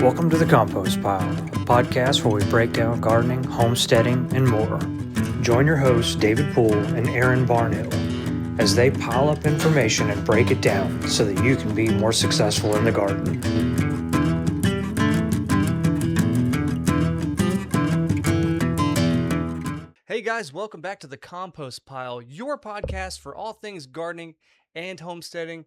Welcome to the Compost Pile, a podcast where we break down gardening, homesteading, and more. Join your hosts, David Poole and Aaron Barnhill, as they pile up information and break it down so that you can be more successful in the garden. Hey guys, welcome back to the Compost Pile, your podcast for all things gardening and homesteading.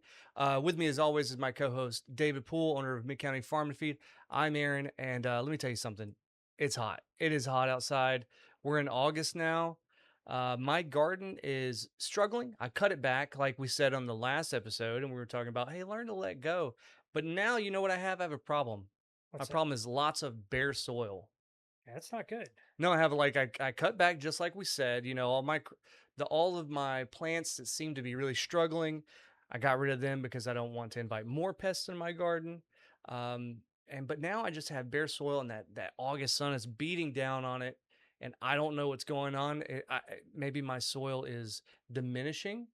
With me, as always, is my co-host David Poole, owner of Mid County Farm and Feed. I'm Aaron, and let me tell you something. It's hot. It is hot outside. We're in August now. My garden is struggling. I cut it back, like we said on the last episode, and we were talking about, hey, learn to let go. But now you know what I have? I have a problem. My problem is lots of bare soil. Yeah, that's not good. No, I have I cut back just like we said, all of my plants that seem to be really struggling. I got rid of them because I don't want to invite more pests in my garden. But now I just have bare soil and that August sun is beating down on it and I don't know what's going on. Maybe my soil is diminishing.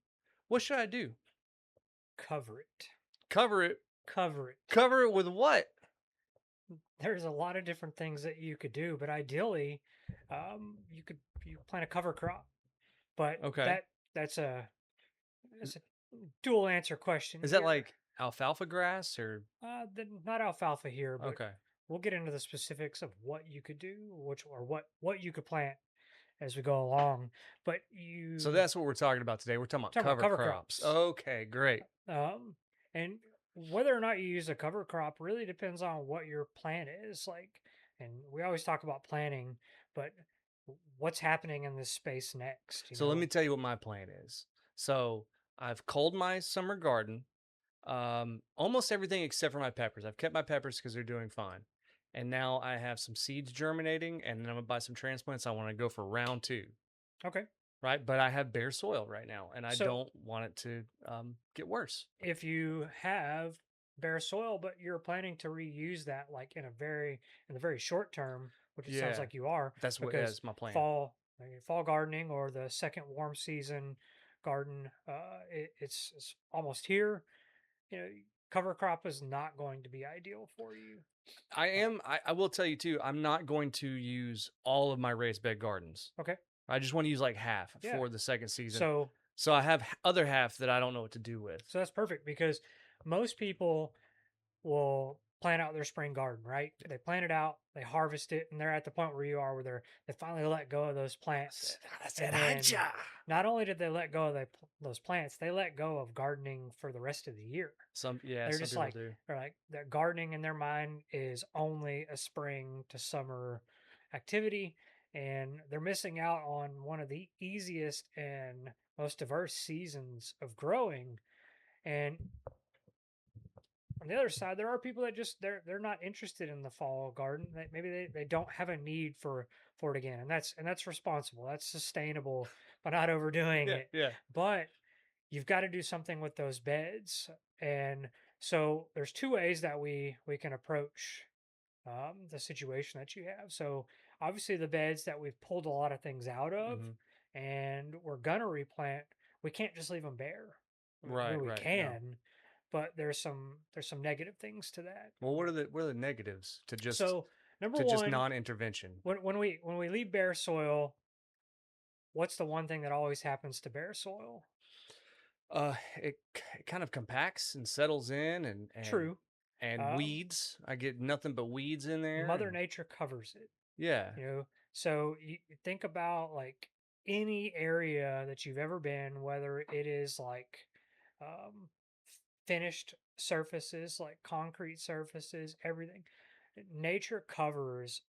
What should I do? Cover it. Cover it. Cover it. Cover it with what? There's a lot of different things that you could do, but ideally, you plant a cover crop. But Okay. that's a dual answer question. Is that like alfalfa grass or not alfalfa here, but okay. we'll get into the specifics of what you could do, what you could plant as we go along. But So that's what we're talking about today. We're talking about cover crops. Okay, great. And whether or not you use a cover crop really depends on what your plan is. Like, and we always talk about planning, but what's happening in this space next? So let me tell you what my plan is. So I've culled my summer garden, almost everything except for my peppers. I've kept my peppers because they're doing fine. And now I have some seeds germinating, and then I'm gonna buy some transplants. I want to go for round 2. Okay. Right, but I have bare soil right now, and I don't want it to get worse. If you have bare soil, but you're planning to reuse that, like in the very short term, which it sounds like you are, that's my plan. Fall gardening or the second warm season garden, it's almost here. Cover crop is not going to be ideal for you. I will tell you too, I'm not going to use all of my raised bed gardens. Okay. I just want to use like half for the second season. So I have other half that I don't know what to do with. So that's perfect because most people will plant out their spring garden, right? They plant it out, they harvest it, and they're at the point where you are, where they finally let go of those plants. Not only did they let go of those plants, they let go of gardening for the rest of the year. Some just people do. They're like that gardening in their mind is only a spring to summer activity, and they're missing out on one of the easiest and most diverse seasons of growing. And on the other side, there are people that just they're not interested in the fall garden. Maybe they don't have a need for it again, and that's responsible. That's sustainable by not overdoing it. Yeah. But you've got to do something with those beds, and so there's two ways that we can approach the situation that you have. So obviously the beds that we've pulled a lot of things out of, and we're gonna replant. We can't just leave them bare. Right. We can. But there's some negative things to that. Well, what are the negatives to just number one, just non-intervention? When we leave bare soil, what's the one thing that always happens to bare soil? It kind of compacts and settles in, and true, and weeds. I get nothing but weeds in there. Mother Nature covers it. Yeah, So you think about like any area that you've ever been, whether it is like finished surfaces like concrete surfaces, everything. Nature covers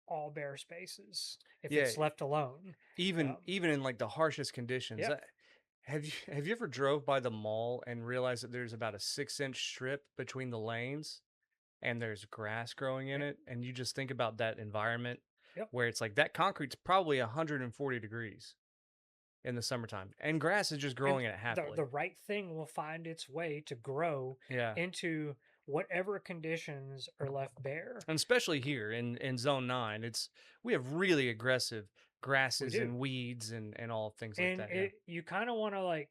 all bare spaces if it's left alone. Even in like the harshest conditions. Yep. Have you ever drove by the mall and realized that there's about a 6-inch strip between the lanes and there's grass growing in it, and you just think about that environment where it's like that concrete's probably 140 degrees in the summertime, and grass is just growing at happily. The right thing will find its way to grow into whatever conditions are left bare. And especially here in Zone 9, we have really aggressive grasses and weeds and all things like that. You kind of want to, like,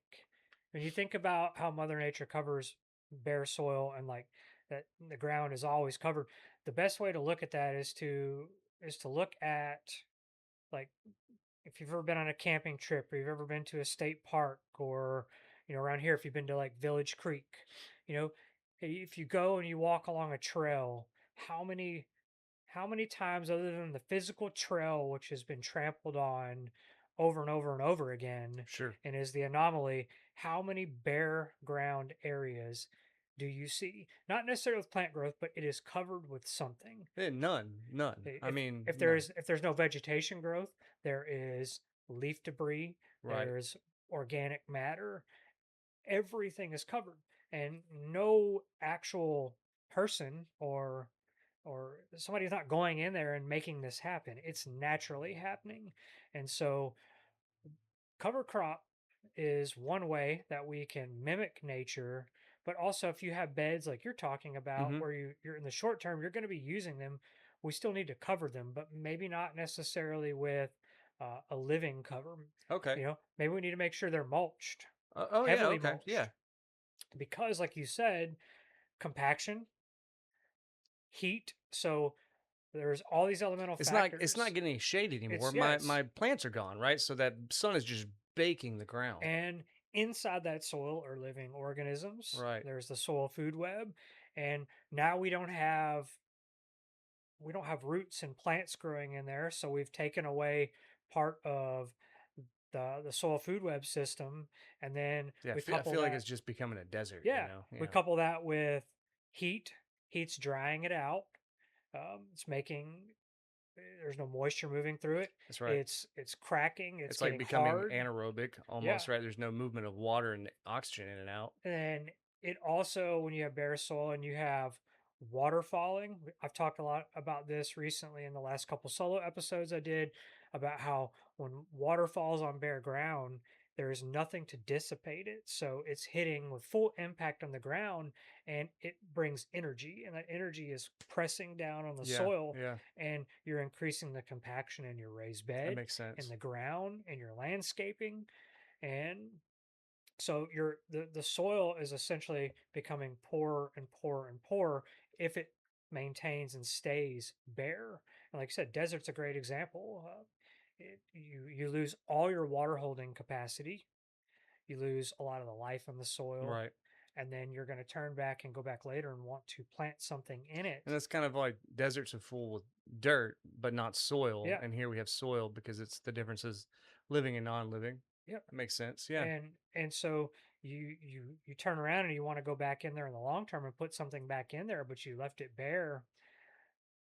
when you think about how Mother Nature covers bare soil and like that the ground is always covered. The best way to look at that is to look at, like, if you've ever been on a camping trip or you've ever been to a state park, or around here if you've been to like Village Creek, you know if you go and you walk along a trail, how many times, other than the physical trail which has been trampled on over and over and over again Sure. and is the anomaly, how many bare ground areas do you see? Not necessarily with plant growth, but it is covered with something. None. I if mean, if none. there's no vegetation growth, there is leaf debris, Right. there's organic matter, everything is covered, and no actual person or somebody's not going in there and making this happen. It's naturally happening. And so cover crop is one way that we can mimic nature. But also, if you have beds like you're talking about, Hmm. where you're in the short term, you're going to be using them, we still need to cover them, but maybe not necessarily with a living cover. Okay. Maybe we need to make sure they're mulched, Oh yeah. heavily Okay. Yeah. mulched, because, like you said, compaction, heat. So there's all these elemental It's not factors. getting any shade anymore. It's yeah, My plants are gone, right? So that sun is just baking the ground. and inside that soil are living organisms. Right. There's the soil food web, and now we don't have roots and plants growing in there, so we've taken away part of the soil food web system, and then Yeah. we I couple feel like that. it's just becoming a desert. You Yeah, know. we Yeah. couple that with heat. Heat's drying it out. It's making there's no moisture moving through it. That's right. It's cracking. It's It's like getting becoming hard. anaerobic Yeah, almost, right? There's no movement of water and oxygen in and out. and it also, when you have bare soil and you have water falling, I've talked a lot about this recently in the last couple solo episodes I did, about how when water falls on bare ground, there is nothing to dissipate it. So it's hitting with full impact on the ground, and it brings energy, and that energy is pressing down on the Yeah. soil, Yeah. and you're increasing the compaction in your raised That bed, makes in sense. the ground, in your landscaping. And so the soil is essentially becoming poorer and poorer and poorer if it maintains and stays bare. And like I said, desert's a great example. You lose all your water holding capacity. You lose a lot of the life in the soil, Right. and then you're going to turn back and go back later and want to plant something in it. And that's kind of like deserts are full with dirt, but not soil. Yeah. And here we have soil because it's the difference is living and non-living. Yep. That makes sense. Yeah. And so you turn around and you want to go back in there in the long term and put something back in there, but you left it bare.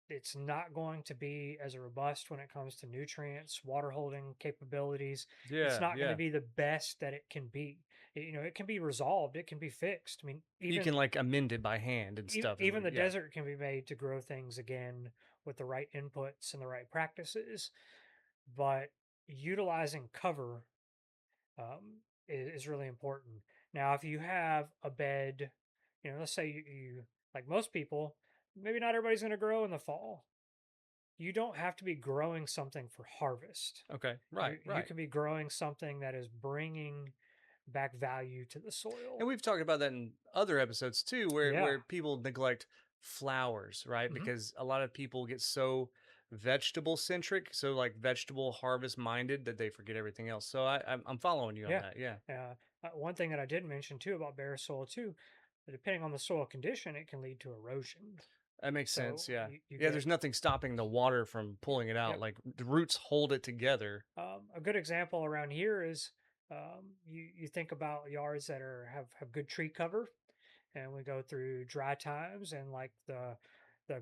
It's not going to be as robust when it comes to nutrients, water holding capabilities. It's Yeah. not going to Yeah. be the best that it can be. It can be resolved, it can be fixed. I mean, You can like amend it by hand and stuff. even the Yeah. desert can be made to grow things again with the right inputs and the right practices. But utilizing cover is really important. Now, if you have a bed, let's say you like most people, maybe not everybody's going to grow in the fall. You don't have to be growing something for harvest. Okay. Right. You Right. can be growing something that is bringing back value to the soil. And we've talked about that in other episodes too, Yeah. where people neglect flowers, right? Hmm. Because a lot of people get so vegetable centric, so like vegetable harvest minded that they forget everything else. So I'm following you on Yeah. that. Yeah, One thing that I did mention too about bare soil too, depending on the soil condition, it can lead to erosion. that makes So sense. Yeah, you yeah. get There's nothing stopping the water from pulling it out. yep. Like the roots hold it together. A good example around here is you think about yards that have good tree cover, and we go through dry times, and like the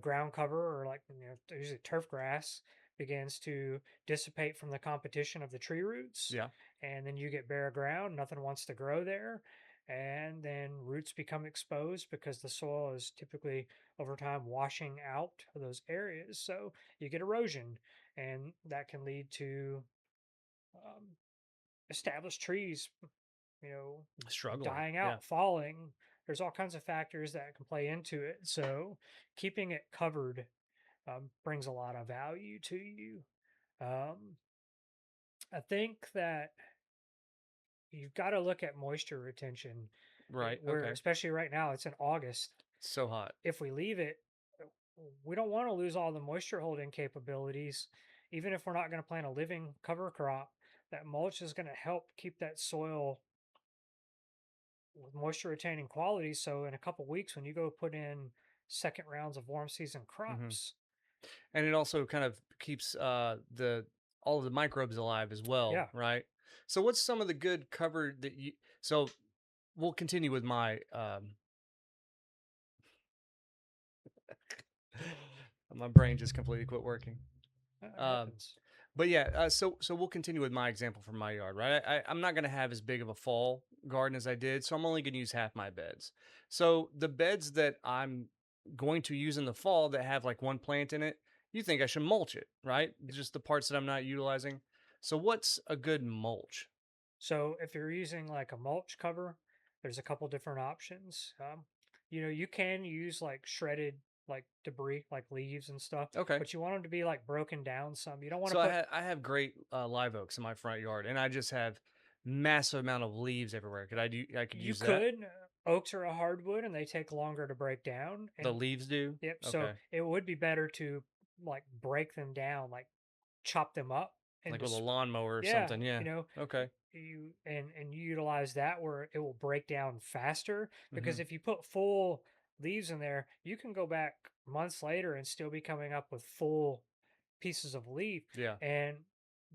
ground cover, or like usually turf grass, begins to dissipate from the competition of the tree roots, Yeah, and then you get bare ground, nothing wants to grow there, and then roots become exposed because the soil is typically over time washing out of those areas, so you get erosion, and that can lead to um, established trees, you know, struggling. dying Yeah, out, falling. There's all kinds of factors that can play into it. So keeping it covered brings a lot of value to you. Um, I think that you've got to look at moisture retention, right. where Okay. especially right now it's in August. So hot. If we leave it, we don't want to lose all the moisture holding capabilities. Even if we're not going to plant a living cover crop, that mulch is going to help keep that soil with moisture retaining qualities. So in a couple weeks, when you go put in second rounds of warm season Hmm. crops, And it also kind of keeps the all of the microbes alive as well, yeah. right? So what's some of the good cover that you? So we'll continue with my my brain just completely quit working. That Um, happens. but yeah, so we'll continue with my example from my yard, right? I'm not gonna have as big of a fall garden as I did, so I'm only gonna use half my beds. So the beds that I'm going to use in the fall that have like one plant in it, you think I should mulch it, right? Just the parts that I'm not utilizing. So what's a good mulch? So if you're using like a mulch cover, there's a couple different options. You can use like shredded like debris, like leaves and stuff, Okay. but you want them to be like broken down some. You don't want to So put. I have great live oaks in my front yard, and I just have massive amount of leaves everywhere. I could You use that? could. Oaks are a hardwood and they take longer to break down. The And leaves do? yep, so Okay. it would be better to like break them down, like chop them up Like into with a lawnmower or yeah, something. Yeah. Okay. you utilize that where it will break down faster Hmm. because if you put full leaves in there, you can go back months later and still be coming up with full pieces of leaf, Yeah. and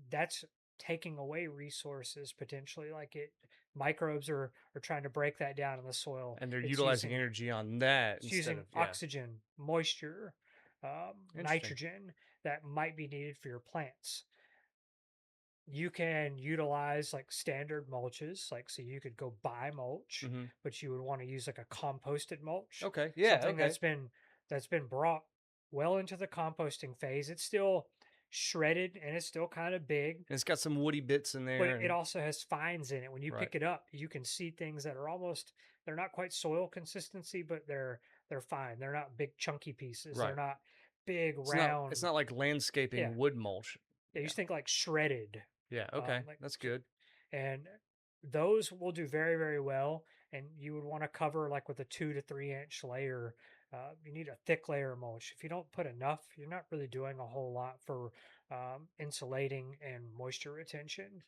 that's taking away resources potentially. Like it, microbes are trying to break that down in the soil. And they're It's utilizing using energy on that it's instead using of, yeah. oxygen, moisture, Interesting. nitrogen that might be needed for your plants. You can utilize like standard mulches, like so you could go buy mulch, Hmm. but you would want to use like a composted mulch, Okay. Yeah. something Okay. that's been brought well into the composting phase. It's still shredded and it's still kind of big, And it's got some woody bits in but there it and, also has fines in it. When you right. pick it up, you can see things that are almost they're not quite soil consistency, but they're fine. They're not big chunky pieces. They're Right. not big It's round. not like Yeah, landscaping wood mulch. yeah. You Yeah. just think like shredded, Yeah. Okay. like That's good. and those will do very very well. And you would want to cover like with a 2 to 3 inch layer. You need a thick layer of mulch. If you don't put enough, you're not really doing a whole lot for insulating and moisture retention.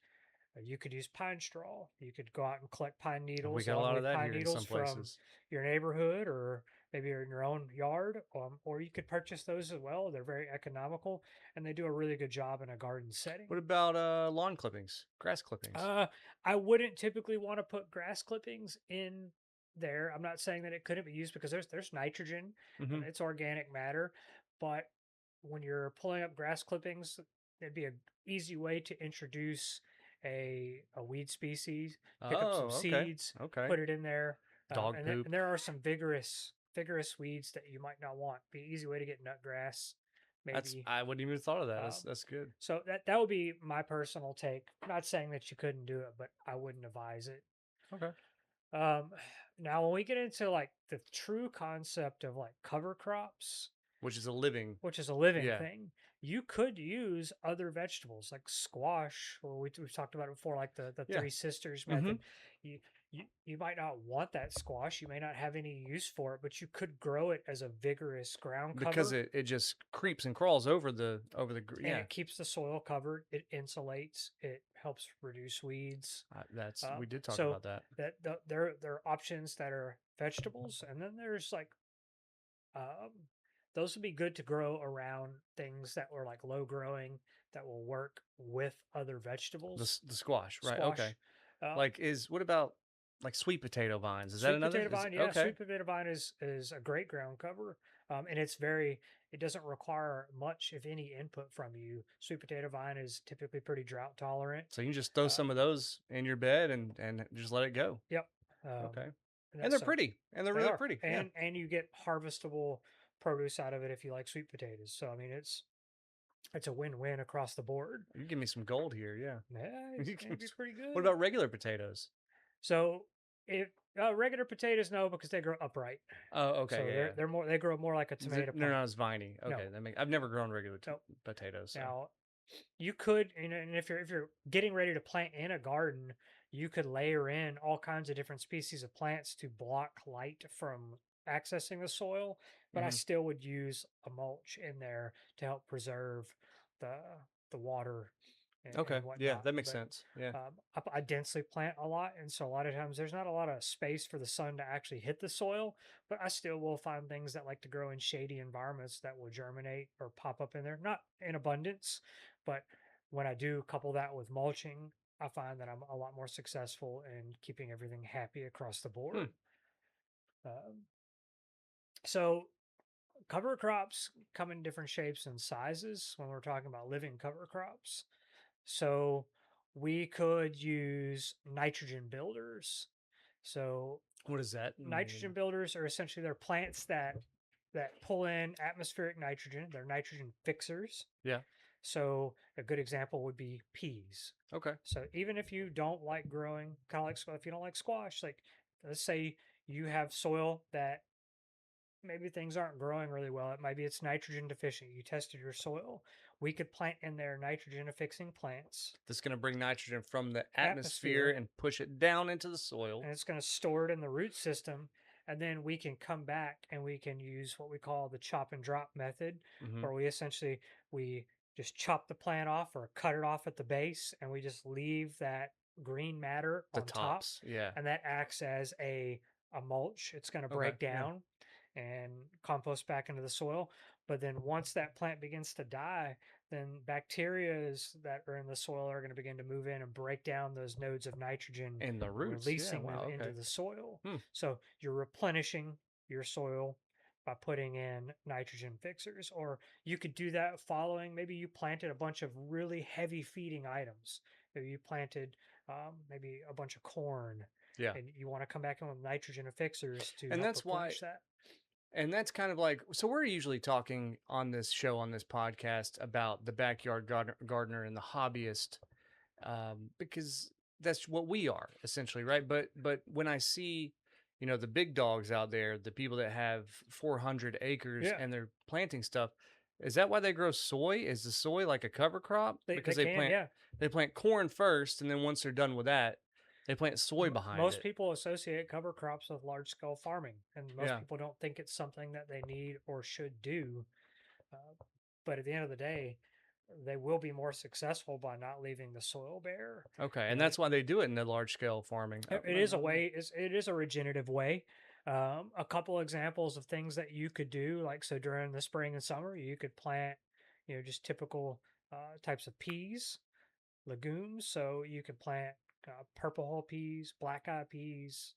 You could use pine straw. You could go out and collect pine We needles, got a lot of longleaf that pine here in needles some from places. your neighborhood or maybe in your own yard, or you could purchase those as well. They're very economical and they do a really good job in a garden setting. What about lawn clippings, grass clippings? Uh, I wouldn't typically want to put grass clippings in there. I'm not saying that it couldn't be used because there's nitrogen and Hmm. it's organic matter, but when you're pulling up grass clippings, it'd be an easy way to introduce a weed species, pick up some Oh, okay. seeds, Okay. put it in there, Dog and poop. there are some vigorous weeds that you might not want. Be an easy way to get nut grass, That's maybe. I wouldn't even have thought of that. Um, That's good. so that would be my personal take. Not saying that you couldn't do it, but I wouldn't advise it. Okay. Um, Now, when we get into like the true concept of like cover crops, Which is a living. which is a living Yeah. thing, you could use other vegetables like squash, or we've talked about it before, like the Yeah. Three Sisters Hmm. method. You, you might not want that squash. You may not have any use for it, but you could grow it as a vigorous ground Because cover, it just creeps and crawls over and yeah. it keeps the soil covered. It insulates. It helps reduce weeds. That's we did talk So about that. there are options that are vegetables, and then there's like um, those would be good to grow around things that were like low growing that will work with other vegetables. The squash, right? Okay. Squash, uh, Like is what about like sweet potato vines? Is that sweet another? potato Is vine. Yeah, okay. sweet potato vine is a great ground cover, and it's very. It doesn't require much, if any, input from you. Sweet potato vine is typically pretty drought tolerant. So you can just throw Uh, some of those in your bed and just let it go. yep, Okay. and And that's they're so pretty. And they're they really are, pretty. Yeah. and you get harvestable produce out of it if you like sweet potatoes. So I mean, it's a win-win across the board. You give me some gold here. Yeah. Yeah, You give me it'd be some- pretty What good. about regular potatoes? So if regular potatoes, no, because they grow upright. Oh, okay. So Yeah. they're more they grow more like a tomato They're plant. not as viney. Okay. No, I've never grown regular no. potatoes. So Now you could, and if you're getting ready to plant in a garden, you could layer in all kinds of different species of plants to block light from accessing the soil, but I Hmm. still would use a mulch in there to help preserve the the water Okay. and Yeah, whatnot. that makes But sense. Yeah. I densely plant a lot, and so a lot of times there's not a lot of space for the sun to actually hit the soil. But I still will find things that like to grow in shady environments that will germinate or pop up in there, not in abundance, but when I do couple that with mulching, I find that I'm a lot more successful in keeping everything happy across the Hmm. board. Um, so cover crops come in different shapes and sizes when we're talking about living cover crops. So we could use nitrogen builders. So What does that nitrogen mean? builders are essentially they're plants that pull in atmospheric nitrogen. They're nitrogen fixers. Yeah. So a good example would be peas. Okay. So even if you don't like growing, kind of like if you don't like squash, like let's say you have soil that maybe things aren't growing really well. Maybe it's nitrogen deficient. You tested your soil. We could plant in there nitrogen fixing plants, That's going to bring nitrogen from the atmosphere atmosphere, and push it down into the soil. and it's going to store it in the root system. And then we can come back and we can use what we call the chop and drop method, Hmm. where we essentially we just chop the plant off or cut it off at the base, and we just leave that green matter The on top, tops. Yeah. and that acts as a mulch. It's going to Okay. break Yeah. down and compost back into the soil. But then once that plant begins to die, then bacteria that are in the soil are going to begin to move in and break down those nodes of nitrogen And the and roots. Yeah. releasing them Wow. into Okay. the soil. Hmm. So you're replenishing your soil by putting in nitrogen fixers. Or you could do that following maybe you planted a bunch of really heavy feeding items. Maybe you planted maybe a bunch of corn, Yeah. and you want to come back in with nitrogen fixers to And help that's why, replenish that. and that's kind of like, so we're usually talking on this show, on this podcast, about the backyard gardener and the hobbyist, because that's what we are essentially, right? But when I see, the big dogs out there, the people that have 400 acres Yeah, and they're planting stuff, is that why they grow soy? Is the soy like a cover crop? they Because can. Yeah. they plant corn first, and then once they're done with that, they plant soy behind Most it. people associate cover crops with large scale farming, and most Yeah. people don't think it's something that they need or should do. Uh, but at the end of the day, they will be more successful by not leaving the soil bare. Okay, and And that's why they do it in the large scale farming. Oh, it is a way, it is a regenerative way. A couple examples of things that you could do, like so during the spring and summer, you could plant, just typical types of peas, legumes. So you could plant purple hull peas, black eye peas,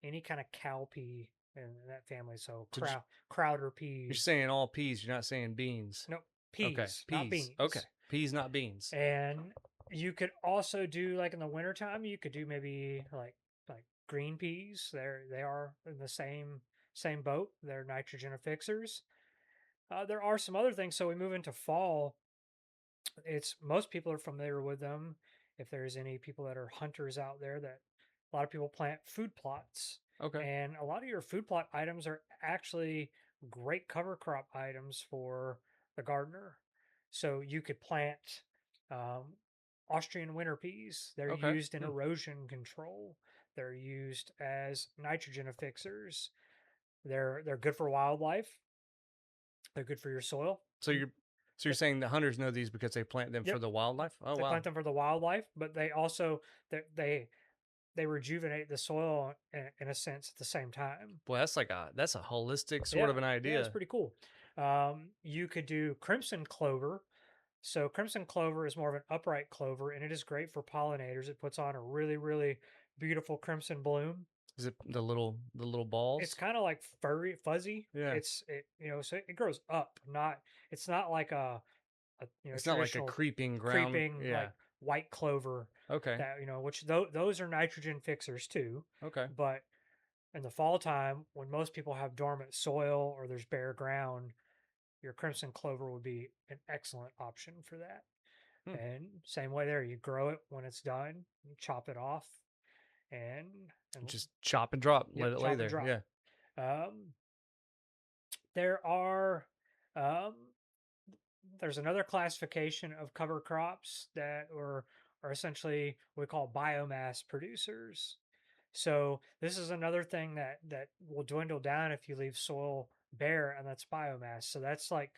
any kind of cowpea in that family. So So crowder you're peas. saying all peas, you're not saying beans. No, Okay, peas, not peas. Okay, beans. peas, not beans. And you could also do like in the wintertime, you could do maybe like green peas. They are in the same boat. They're nitrogen fixers. There are some other things. So we move into fall, it's most people are familiar with them. If there's any people that are hunters out there, that a lot of people plant food plots, Okay, and a lot of your food plot items are actually great cover crop items for the gardener. So you could plant um, Austrian winter peas. They're okay. used in Hmm. erosion control. They're used as nitrogen fixers. They're good for wildlife. They're good for your soil. So Mm, you're saying the hunters know these because they plant them for Yep. the wildlife? Oh They wow. plant them for the wildlife, but they also they rejuvenate the soil in a sense at the same time. Boy, that's a holistic sort Yeah, of an yeah, it's idea. pretty cool. You could do crimson clover. So crimson clover is more of an upright clover, and it is great for pollinators. It puts on a really, really beautiful crimson bloom. Is it the little It's balls? kind of like furry, fuzzy. Yeah. So it grows up. Not It's not like a It's not like a traditional creeping ground. creeping Yeah. like white clover Okay. that which those are nitrogen fixers too. Okay. But in the fall time, when most people have dormant soil or there's bare ground, your crimson clover would be an excellent option for that. Hmm. And same way there, you grow it when it's done, you chop it off, and Just chop and drop. yep, Let it lay chop and there. drop. Yeah. Um, there are um, there's another classification of cover crops that are essentially what we call biomass producers. So this is another thing that will dwindle down if you leave soil bare, and that's biomass. So that's like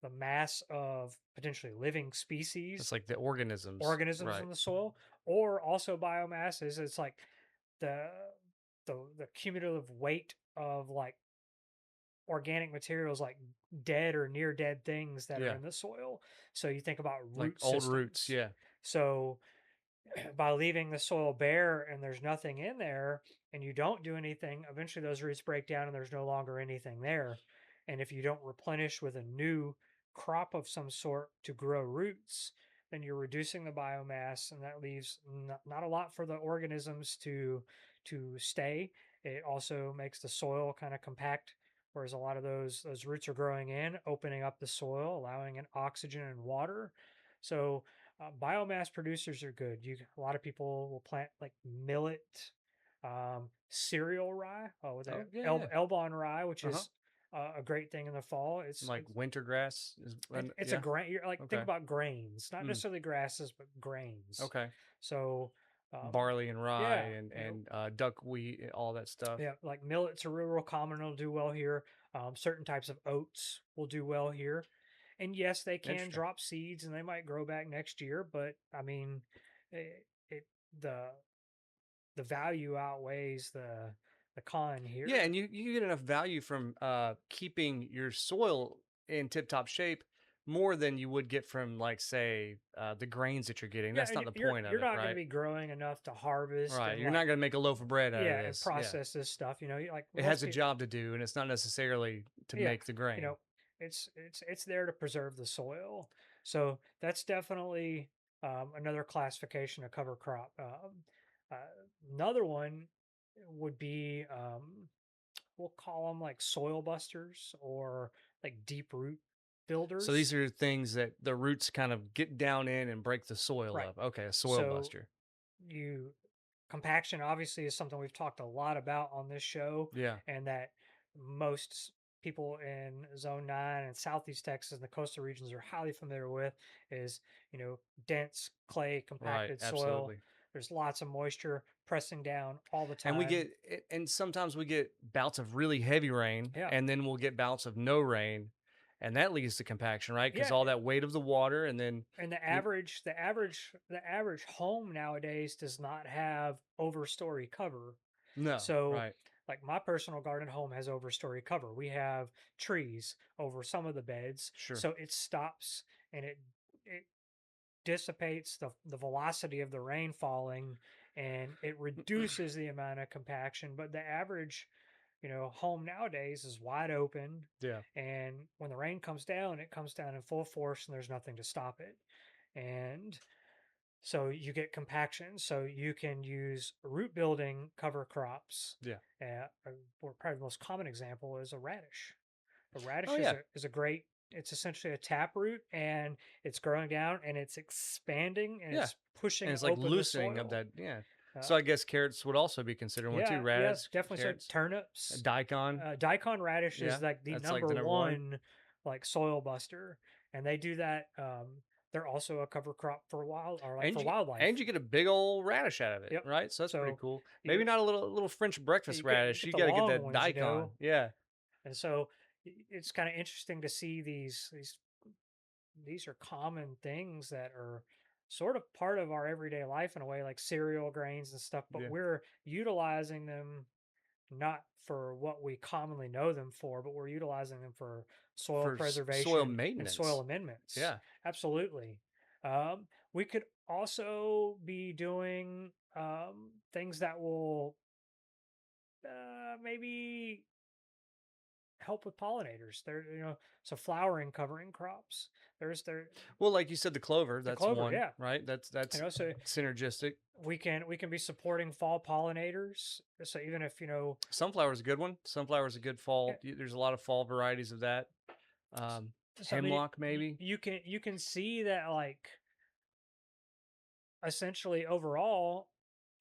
the mass of potentially living That's species, like the organisms, organisms right? in the soil, or also biomass is it's like the the cumulative weight of like organic materials like dead or near dead things that are Yeah, in the soil. So you think about like root old roots. systems. Yeah, So by leaving the soil bare and there's nothing in there and you don't do anything, eventually those roots break down and there's no longer anything there. And if you don't replenish with a new crop of some sort to grow roots, then you're reducing the biomass and that leaves not a lot for the organisms to stay. It also makes the soil kind of compact, whereas a lot of those roots are growing in, opening up the soil, allowing in oxygen and water. So biomass producers are good. A lot of people will plant like millet, cereal rye, with oh the yeah, yeah. Elbon rye, which Uh-huh. is a great thing in the fall. Like winter grass is It's a yeah. grain. You're like think Okay. about grains, not Mm, necessarily grasses, but grains. okay. So, um, Barley and rye yeah, and duckweed, all that stuff. yeah, like millets are real common. It'll do well here. Certain types of oats will do well here. And yes, they can Interesting. drop seeds and they might grow back next year, but I mean, it the value outweighs the con Yeah, here. and you get enough value from keeping your soil in tip top shape more than you would get from like say the grains that you're getting. Yeah, That's and not the point of you're it, not going to right? be growing enough to harvest Right. and You're not like going to make a loaf of bread out of yeah, and this. Yeah. process this stuff. Like It most has a people, job to do, and it's not necessarily to yeah, make the you grain. know, it's there to preserve the soil. So that's definitely another classification of cover crop. Uh, Another one would be we'll call them like soil busters or like deep root So these builders. are things that the roots kind of get down in and break the soil Right. up. Okay, a soil So buster. you compaction obviously is something we've talked a lot about on this show, Yeah. and that most people in zone 9 and southeast Texas and the coastal regions are highly familiar with is dense clay Right. compacted soil. Absolutely. There's lots of moisture pressing down all the And we time. get and sometimes we get bouts of really heavy rain, Yeah, and then we'll get bouts of no rain, and that leads to compaction, right? Because yeah. all that weight of the water, and then And you the average home nowadays does not have overstory cover. no, So, right, like my personal garden home has overstory cover. We have trees over some of the beds, sure, so it stops and it dissipates the velocity of the rain falling, and it reduces the amount of compaction. But the average, home nowadays is wide open, yeah. and when the rain comes down, it comes down in full force, and there's nothing to stop it. And so you get compaction. So you can use root building cover crops. Yeah. Or probably the most common example is a radish. A Oh radish yeah. is a great. It's essentially a tap root, and it's growing down, and it's expanding, and Yeah. it's And pushing it's like open the loosening of soil. that. Yeah. Uh, So I guess carrots would also be considered one too. yeah, yeah, Radish, definitely. So carrots, turnips, daikon. daikon radish Yeah. is like the That's like number the number one. one like soil buster, and they do that. They're also a cover crop for wild or like And for you wildlife. and you get a big old radish out of it, Yep. right? So that's pretty So cool. Maybe you not a little French yeah, breakfast you radish. get You the got to get long that ones, daikon. Yeah. and so it's kind of interesting to see these are common things that are sort of part of our everyday life in a way, like cereal grains and stuff, but Yeah. we're utilizing them not for what we commonly know them for, but we're utilizing them for soil For soil preservation and soil maintenance. amendments. Yeah. Absolutely. We could also be doing things that will maybe help with pollinators. So flowering covering crops. There Well, like you said, the clover, the that's clover, one, yeah. right? That's So synergistic. we can be supporting fall pollinators. So even if Sunflower's a good one. Sunflower's a good eh, fall. There's a lot of fall varieties of that. so I mean Hemlock, maybe. you can see that like essentially overall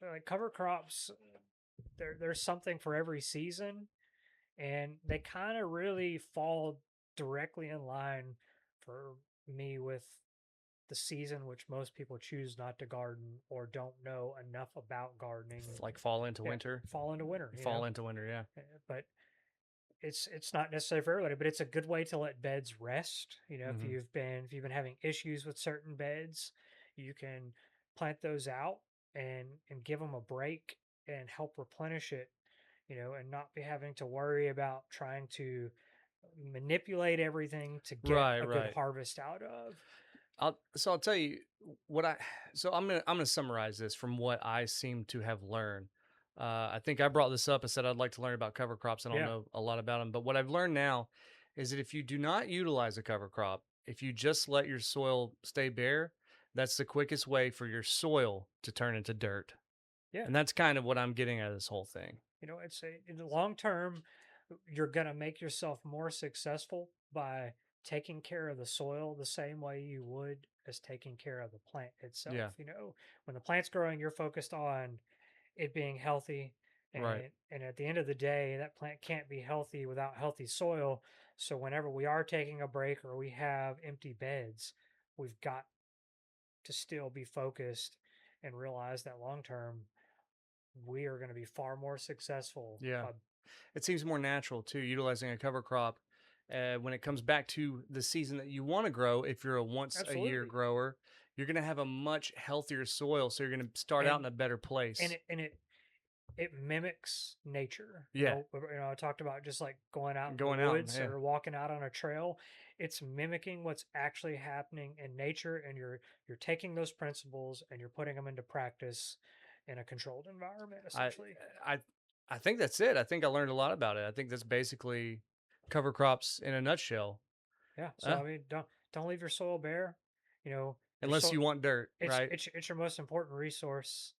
like cover crops there's something for every season, and they kind of really fall directly in line for me with the season which most people choose not to garden or don't know enough about gardening. Like fall into Yeah, winter. fall into winter, you Fall know. into winter, yeah. But it's not necessarily for everybody, but it's a good way to let beds rest. You know, Hmm. if you've been having issues with certain beds, you can plant those out and give them a break and help replenish it, you know, and not be having to worry about trying to manipulate everything to get Right, a good right. harvest out of. I'll tell you what I so I'm gonna summarize this from what I seem to have learned. I think I brought this up. I said I'd like to learn about cover crops. I don't Yeah. know a lot about them, but what I've learned now is that if you do not utilize a cover crop, if you just let your soil stay bare, that's the quickest way for your soil to turn into dirt. Yeah. And that's kind of what I'm getting out of this whole thing. You know, it's in the long term, you're going to make yourself more successful by taking care of the soil the same way you would as taking care of the plant itself. Yeah, You know, when the plant's growing, you're focused on it being healthy. right. And at the end of the day, that plant can't be healthy without healthy soil. So whenever we are taking a break or we have empty beds, we've got to still be focused and realize that long term we are going to be far more successful Yeah. by. It seems more natural too, utilizing a cover crop when it comes back to the season that you want to grow. If you're a once a year Absolutely. grower, you're going to have a much healthier soil. So you're going to start out And in a better and place. it mimics nature. Yeah. You know, I talked about just like going out in the Going out. woods Yeah. or walking out on a trail. It's mimicking what's actually happening in nature, and you're taking those principles and you're putting them into practice in a controlled environment, I, essentially. I, I think that's it. I think I learned a lot about it. I think that's basically cover crops in a nutshell. Yeah. So Uh, I mean, don't leave your soil bare. You know, your unless soil you want dirt, right? it's your most important resource,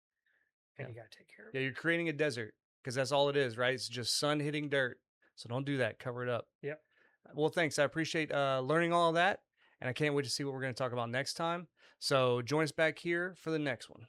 Yeah. and you got to take care of Yeah. it. You're creating a desert because that's all it is, right? It's just sun hitting dirt. So don't do that. Cover it up. Yep. Well, thanks. I appreciate learning all of that. And I can't wait to see what we're going to talk about next time. So join us back here for the next one.